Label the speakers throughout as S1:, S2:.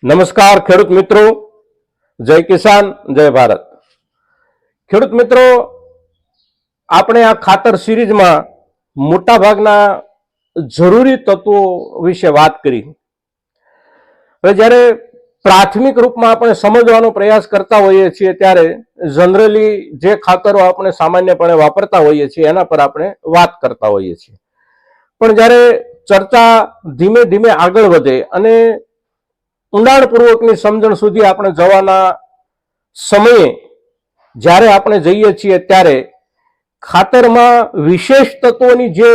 S1: નમસ્કાર ખેડૂત મિત્રો, જય કિસાન, જય ભારત. ખેડૂત મિત્રો, આપણે આ ખાતર સિરીઝમાં મોટા ભાગના જરૂરી તત્વો વિશે વાત કરી. હવે જ્યારે પ્રાથમિક રૂપમાં આપણે સમજવાનો પ્રયાસ કરતા હોઈએ છીએ ત્યારે જનરલી જે ખાતરો આપણે સામાન્યપણે વાપરતા હોઈએ છીએ એના પર આપણે વાત કરતા હોઈએ છીએ. પણ જ્યારે ચર્ચા ધીમે ધીમે આગળ વધે અને ઊંડાણપૂર્વકની સમજણ સુધી આપણે જવાના સમયે જ્યારે આપણે જઈએ છીએ ત્યારે ખાતરમાં વિશેષ તત્વોની જે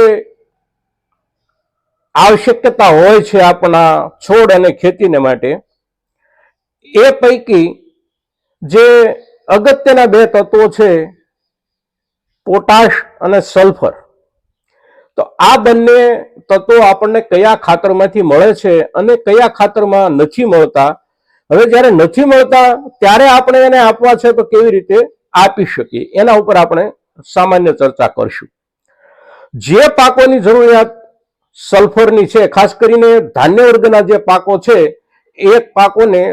S1: આવશ્યકતા હોય છે આપણા છોડ અને ખેતીને માટે, એ પૈકી જે અગત્યના બે તત્વો છે પોટાશ અને સલ્ફર. તો આ બંને તત્વો આપણને કયા ખાતરમાંથી મળે છે અને કયા ખાતરમાં નથી મળતા. હવે જ્યારે નથી મળતા ત્યારે આપણે એને આપવા છે તો કેવી રીતે આપી શકીએ એના ઉપર આપણે સામાન્ય ચર્ચા કરશું. જે પાકોની જરૂરિયાત સલ્ફરની છે, ખાસ કરીને ધાન્ય વર્ગના જે પાકો છે એ પાકોને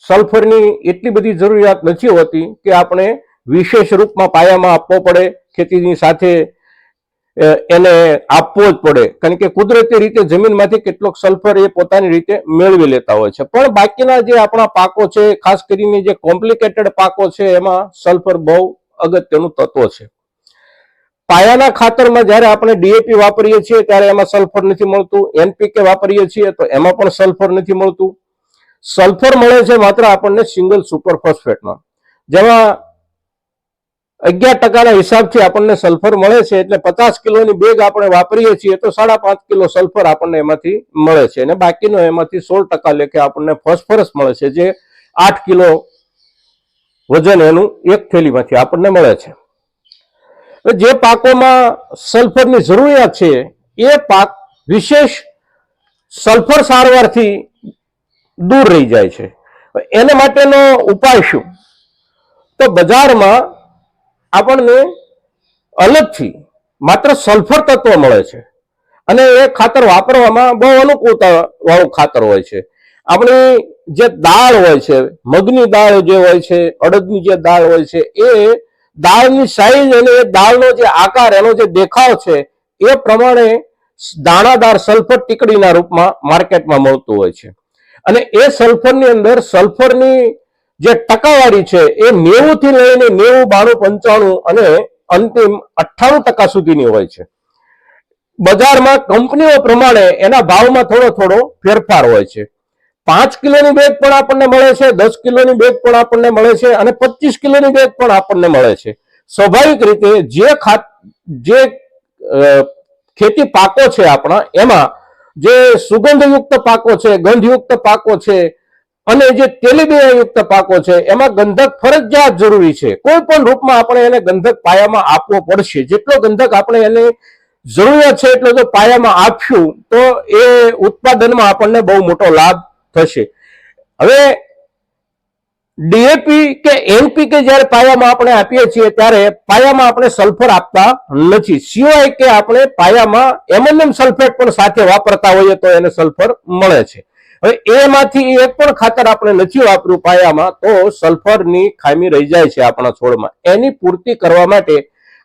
S1: સલ્ફરની એટલી બધી જરૂરિયાત નથી હોતી કે આપણે વિશેષ રૂપમાં પાયામાં આપવો પડે, ખેતીની સાથે એને આપવો જ પડે, કારણ કે કુદરતી રીતે જમીનમાંથી કેટલોક સલ્ફર એ પોતાની રીતે મેળવી લેતા હોય છે. પણ બાકીના જે આપણા પાકો છે, ખાસ કરીને જે કોમ્પ્લિકેટેડ પાકો છે, એમાં સલ્ફર બહુ અગત્યનું તત્વ છે. પાયાના ખાતરમાં જ્યારે આપણે ડીએપી વાપરીએ છીએ ત્યારે એમાં સલ્ફર નથી મળતું, એનપીકે વાપરીએ છીએ તો એમાં પણ સલ્ફર નથી મળતું. સલ્ફર મળે છે માત્ર આપણને સિંગલ સુપર ફોસ્ફેટમાં, જેમાં 11% હિસાબથી આપણને સલ્ફર મળે છે. એટલે 50 કિલોની બેગ આપણે વાપરીએ છીએ તો 5.5 કિલો સલ્ફર આપણને એમાંથી મળે છે, અને બાકીનો એમાંથી 16% લેખે આપણને ફોસ્ફરસ મળે છે, જે 8 કિલો વજન એનું એક થેલીમાંથી આપણને મળે છે. જે પાકોમાં સલ્ફરની જરૂરિયાત છે એ પાક વિશેષ સલ્ફર સારવારથી દૂર રહી જાય છે. એને માટેનો ઉપાય શું? તો બજારમાં આપણને અલગથી માત્ર સલ્ફર તત્વ મળે છે અને એ ખાતર વાપરવામાં બહુ અનુકૂળતા વાળું ખાતર હોય છે. આપણી જે દાળ હોય છે, મગની દાળ જે હોય છે, અડદની જે દાળ હોય છે, એ દાળની સાઈઝ અને એ દાળનો જે આકાર, એનો જે દેખાવ છે એ પ્રમાણે દાણાદાર સલ્ફર ટીકડીના રૂપમાં માર્કેટમાં મળતું હોય છે. અને એ સલ્ફરની અંદર સલ્ફરની જે ટકાવારી છે એ 90 થી લઈને 90, 92, 95 અને અંતિમ 98% સુધીની હોય છે. બજારમાં કંપનીઓ પ્રમાણે એના ભાવમાં થોડો ફેરફાર હોય છે. 5 કિલોની બેગ પણ આપણને મળે છે, 10 કિલોની બેગ પણ આપણને મળે છે અને 25 કિલોની બેગ પણ આપણને મળે છે. સ્વાભાવિક રીતે જે ખેતી પાકો છે આપણા, એમાં જે સુગંધયુક્ત પાકો છે, ગંધયુક્ત પાકો છે અને જે તેલીબિયાયુક્ત પાકો છે, એમાં ગંધક ફરજિયાત જરૂરી છે. કોઈ પણ રૂપમાં આપણે એને ગંધક પાયામાં આપવો પડશે. જેટલો ગંધક આપણે એને જરૂરિયાત છે એટલો જો પાયામાં આપશું તો એ ઉત્પાદનમાં આપણને બહુ મોટો લાભ થશે. હવે ડીએપી કે એનપીકે જ્યારે પાયામાં આપણે આપીએ છીએ ત્યારે પાયામાં આપણે સલ્ફર આપતા નથી, સિવાય કે આપણે પાયામાં એમોનિયમ સલ્ફેટ પણ સાથે વાપરતા હોઈએ તો એને સલ્ફર મળે છે. હવે એમાંથી એક પણ ખાતર આપણે નથી વાપર્યું પાયામાં તો સલ્ફરની ખામી રહી જાય છે આપણા છોડમાં. એની પૂર્તિ કરવા માટે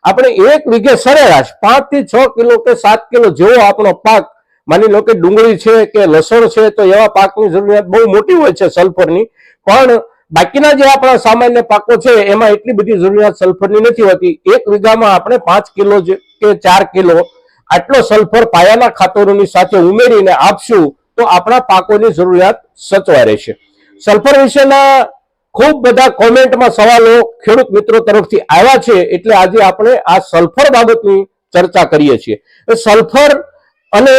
S1: આપણે 1 વીઘે સરેરાશ 5 થી 6 કિલો કે 7 કિલો જેવો આપણો પાક, માની લો કે ડુંગળી છે કે લસણ છે, તો એવા પાકની જરૂરિયાત બહુ મોટી હોય છે સલ્ફરની. પણ બાકીના જે આપણા સામાન્ય પાકો છે એમાં એટલી બધી જરૂરિયાત સલ્ફરની નથી હોતી. 1 વીઘામાં આપણે 5 કિલો કે 4 કિલો આટલો સલ્ફર પાયાના ખાતરોની સાથે ઉમેરીને આપશું તો આપણા પાકોની જરૂરિયાત સચવાઈ રહેશે. સલ્ફર વિશેના ખૂબ બધા કોમેન્ટમાં સવાલો ખેડૂત મિત્રો તરફથી આવ્યા છે, એટલે આજે આપણે આ સલ્ફર બાબતની ચર્ચા કરીએ છીએ. સલ્ફર અને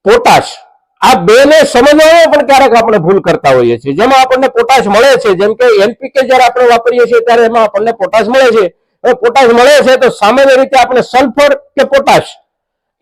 S1: પોટાશ આ બેને સમજવામાં પણ ક્યારેક આપણે ભૂલ કરતા હોઈએ છીએ. જેમાં આપણને પોટાશ મળે છે, જેમ કે એનપીકે જ્યારે આપણે વાપરીએ છીએ ત્યારે એમાં આપણને પોટાશ મળે છે. હવે પોટાશ મળે છે તો સામાન્ય રીતે આપણે સલ્ફર કે પોટાશ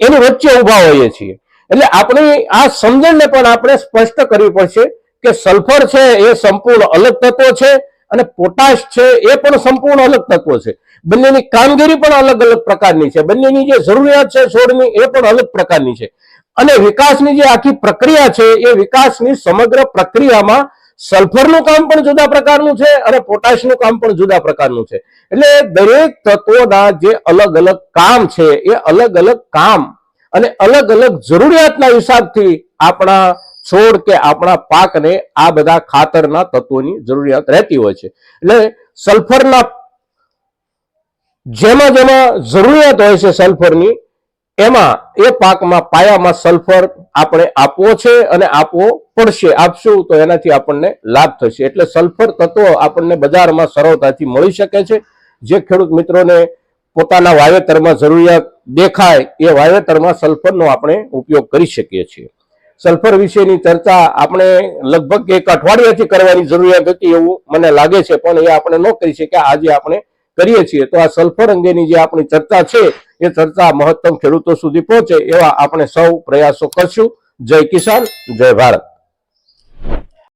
S1: એની વચ્ચે ઉભા હોઈએ છીએ. એટલે આપણી આ સમજણને પણ આપણે સ્પષ્ટ કરવી પડશે કે સલ્ફર છે એ સંપૂર્ણ અલગ તત્વ છે અને પોટાશ છે એ પણ સંપૂર્ણ અલગ તત્વ છે. બંનેની કામગીરી પણ અલગ અલગ પ્રકારની છે, બંનેની જે જરૂરિયાત છે છોડની એ પણ અલગ પ્રકારની છે. અને વિકાસની જે આખી પ્રક્રિયા છે એ વિકાસની સમગ્ર પ્રક્રિયામાં સલ્ફરનું કામ પણ જુદા પ્રકારનું છે અને પોટાશનું કામ પણ જુદા પ્રકારનું છે. એટલે દરેક તત્વોના જે અલગ અલગ કામ છે એ અલગ અલગ કામ અને અલગ અલગ જરૂરિયાતના હિસાબથી આપણા છોડ કે આપણા પાકને આ બધા ખાતરના તત્વોની જરૂરિયાત રહેતી હોય છે. એટલે સલ્ફરના જેમાં જેમાં જરૂરિયાત હોય છે સલ્ફરની, એમાં એ પાકમાં પાયામાં સલ્ફર આપણે આપવો છે અને આપવો પડશે. આપશું તો એનાથી આપણને લાભ થશે. એટલે સલ્ફર તત્વો આપણને બજારમાં સરળતાથી મળી શકે છે. જે ખેડૂત મિત્રોને પોતાના વાવેતરમાં જરૂરિયાત દેખાય એ વાવેતરમાં સલ્ફરનો આપણે ઉપયોગ કરી શકીએ છીએ. સલ્ફર વિશેની ચર્ચા આપણે લગભગ એક અઠવાડિયાથી કરવાની જરૂરિયાત હતી એવું મને લાગે છે, પણ એ આપણે ન કરી શક્યા. આજે આપણે કરીએ છીએ. તો આ સલ્ફર અંગેની જે આપણી ચર્ચા છે એ ચર્ચા મહત્તમ ખેડૂતો સુધી પહોંચે એવા આપણે સૌ પ્રયાસો કરશું. જય કિસાન, જય ભારત.